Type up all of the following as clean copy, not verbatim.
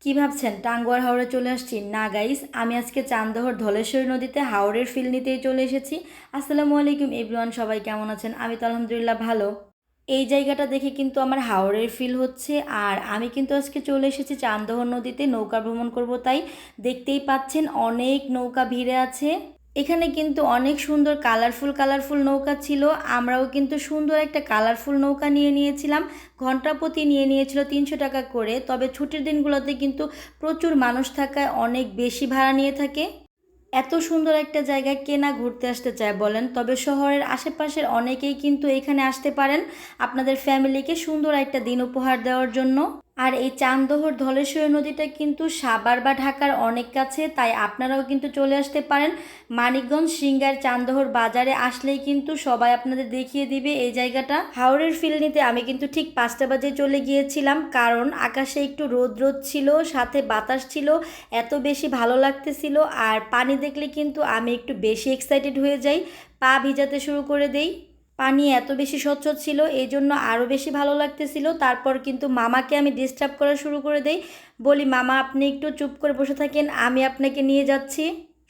কি ভাবছেন টাঙ্গুয়ার হাওরে চলে আসছি? না গাইস, আমি আজকে চান্দহর ধলেশ্বরী নদীতে হাওরের ফিল নিতেই চলে এসেছি। আসসালামু আলাইকুম এভরিওয়ান, সবাই কেমন আছেন? আমি তো আলহামদুলিল্লাহ ভালো। এই জায়গাটা দেখে কিন্তু আমার হাওরের ফিল হচ্ছে। আর আমি কিন্তু আজকে চলে এসেছি চান্দহর নদীতে নৌকা ভ্রমণ করব, তাই দেখতেই পাচ্ছেন অনেক নৌকা ভিড়ে আছে। এখানে কিন্তু অনেক সুন্দর কালারফুল কালারফুল নৌকা ছিল। আমরাও কিন্তু সুন্দর একটা কালারফুল নৌকা নিয়ে নিয়েছিলাম। ঘন্টা প্রতি নিয়ে নিয়েছিল 300 টাকা করে। তবে ছুটির দিনগুলোতে কিন্তু প্রচুর মানুষ থাকায় অনেক বেশি ভাড়া নিয়ে থাকে। এত সুন্দর একটা জায়গায় কে না ঘুরতে আসতে চায় বলেন? তবে শহরের আশেপাশের অনেকেই কিন্তু এখানে আসতে পারেন আপনাদের ফ্যামিলিকে সুন্দর একটা দিন উপহার দেওয়ার জন্য। আর এই চান্দহর ধলেশ্বরী নদীটা কিন্তু সাভার বা ঢাকার অনেক কাছে, তাই আপনারাও কিন্তু চলে আসতে পারেন। মানিকগঞ্জ সিংগার চান্দহর বাজারে আসলেই কিন্তু সবাই আপনাদের দেখিয়ে দিবে এই জায়গাটা। হাওরের ফিল নিতে আমি কিন্তু ঠিক 5টা বাজে চলে গিয়েছিলাম, কারণ আকাশে একটু রোদ রোদ ছিল, সাথে বাতাস ছিল, এত বেশি ভালো লাগতেছিল। আর পানি দেখলে কিন্তু আমি একটু বেশি এক্সাইটেড হয়ে যাই, পা ভিজাতে শুরু করে দেই। পানি এত বেশি স্বচ্ছ ছিল, এই জন্য আরও বেশি ভালো লাগতেছিল। তারপর কিন্তু মামাকে আমি ডিস্টার্ব করা শুরু করে দেই, বলি মামা আপনি একটু চুপ করে বসে থাকেন, আমি আপনাকে নিয়ে যাচ্ছি।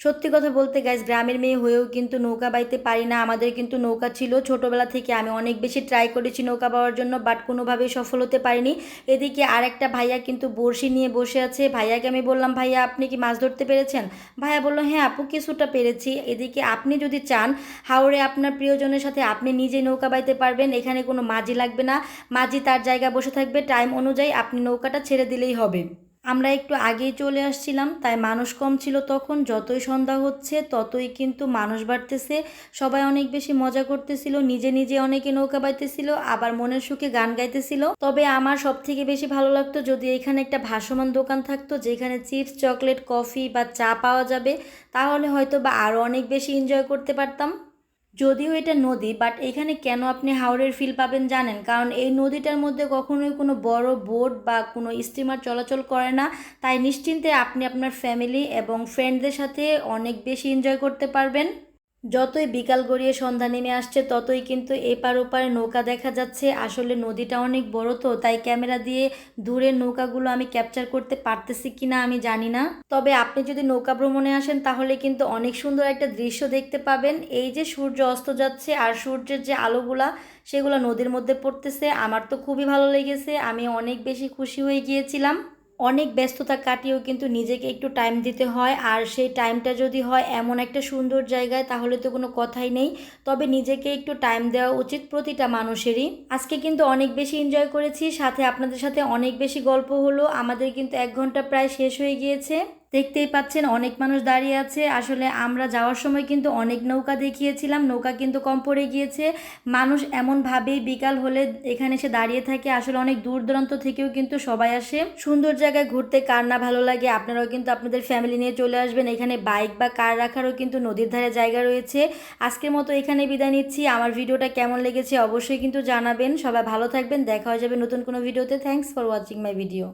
সত্যি কথা বলতে গাইস, গ্রামের মেয়ে হয়েও কিন্তু নৌকা বাইতে পারি না। আমাদের কিন্তু নৌকা ছিল ছোটোবেলা থেকে, আমি অনেক বেশি ট্রাই করেছি নৌকা পাওয়ার জন্য, বাট কোনোভাবেই সফল হতে পারিনি। এদিকে আরেকটা ভাইয়া কিন্তু বড়শি নিয়ে বসে আছে। ভাইয়াকে আমি বললাম ভাইয়া আপনি কি মাছ ধরতে পেরেছেন? ভাইয়া বললো হ্যাঁ আপু কিছুটা পেরেছি। এদিকে আপনি যদি চান হাওরে আপনার প্রিয়জনের সাথে আপনি নিজে নৌকা বাইতে পারবেন, এখানে কোনো মাঝি লাগবে না। মাঝি তার জায়গায় বসে থাকবে, টাইম অনুযায়ী আপনি নৌকাটা ছেড়ে দিলেই হবে। আমরা একটু আগেই চলে আসছিলাম, তাই মানুষ কম ছিল তখন। যতই সন্ধ্যা হচ্ছে ততই কিন্তু মানুষ বাড়তেছে। সবাই অনেক বেশি মজা করতেছিল, নিজে নিজে অনেকে নৌকা বাইতেছিল, আবার মনের সুখে গান গাইতেছিল। তবে আমার সব থেকে বেশি ভালো লাগতো যদি এখানে একটা ভাসমান দোকান থাকতো, যেখানে চিপস চকলেট কফি বা চা পাওয়া যাবে, তাহলে হয়তো বা আরও অনেক বেশি এনজয় করতে পারতাম। যদিও এটা নদী, বাট এখানে কেন আপনি হাওরের ফিল পাবেন জানেন? কারণ এই নদীটার মধ্যে কখনোই কোনো বড় বোট বা কোনো স্টিমার চলাচল করে না। তাই নিশ্চিন্তে আপনি আপনার ফ্যামিলি এবং ফ্রেন্ডদের সাথে অনেক বেশি এনজয় করতে পারবেন। যতই বিকাল গড়িয়ে সন্ধ্যা নেমে আসছে ততই কিন্তু এপার ওপারে নৌকা দেখা যাচ্ছে। আসলে নদীটা অনেক বড়, তো তাই ক্যামেরা দিয়ে দূরের নৌকাগুলো আমি ক্যাপচার করতে পারতেছি কিনা আমি জানি না। তবে আপনি যদি নৌকা ভ্রমণে আসেন তাহলে কিন্তু অনেক সুন্দর একটা দৃশ্য দেখতে পাবেন। এই যে সূর্য অস্ত যাচ্ছে আর সূর্যের যে আলোগুলা সেগুলো নদীর মধ্যে পড়তেছে, আমার তো খুবই ভালো লেগেছে। আমি অনেক বেশি খুশি হয়ে গিয়েছিলাম। অনেক ব্যস্ততা কাটিয়েও কিন্তু নিজেকে একটু টাইম দিতে হয়, আর সেই টাইমটা যদি হয় এমন একটা সুন্দর জায়গায় তাহলে তো কোনো কথাই নেই। তবে নিজেকে একটু টাইম দেওয়া উচিত প্রতিটা মানুষেরই। আজকে কিন্তু অনেক বেশি এনজয় করেছি, সাথে আপনাদের সাথে অনেক বেশি গল্প হলো। আমাদের কিন্তু 1 ঘন্টা প্রায় শেষ হয়ে গিয়েছে। দেখতেই পাচ্ছেন অনেক মানুষ দাঁড়িয়ে আছে। আসলে আমরা যাওয়ার সময় কিন্তু অনেক নৌকা দেখিয়েছিলাম, নৌকা কিন্তু কম পড়ে গিয়েছে। মানুষ এমনভাবেই বিকাল হলে এখানে এসে দাঁড়িয়ে থাকে। আসলে অনেক দূর দূরান্ত থেকেও কিন্তু সবাই আসে। সুন্দর জায়গায় ঘুরতে কার না ভালো লাগে? আপনারাও কিন্তু আপনাদের ফ্যামিলি নিয়ে চলে আসবেন। এখানে বাইক বা কার রাখারও কিন্তু নদীর ধারে জায়গা রয়েছে। আজকের মতো এখানে বিদায় নিচ্ছি। আমার ভিডিওটা কেমন লেগেছে অবশ্যই কিন্তু জানাবেন। সবাই ভালো থাকবেন, দেখা হয়ে যাবে নতুন কোনো ভিডিওতে। Thanks for watching my video.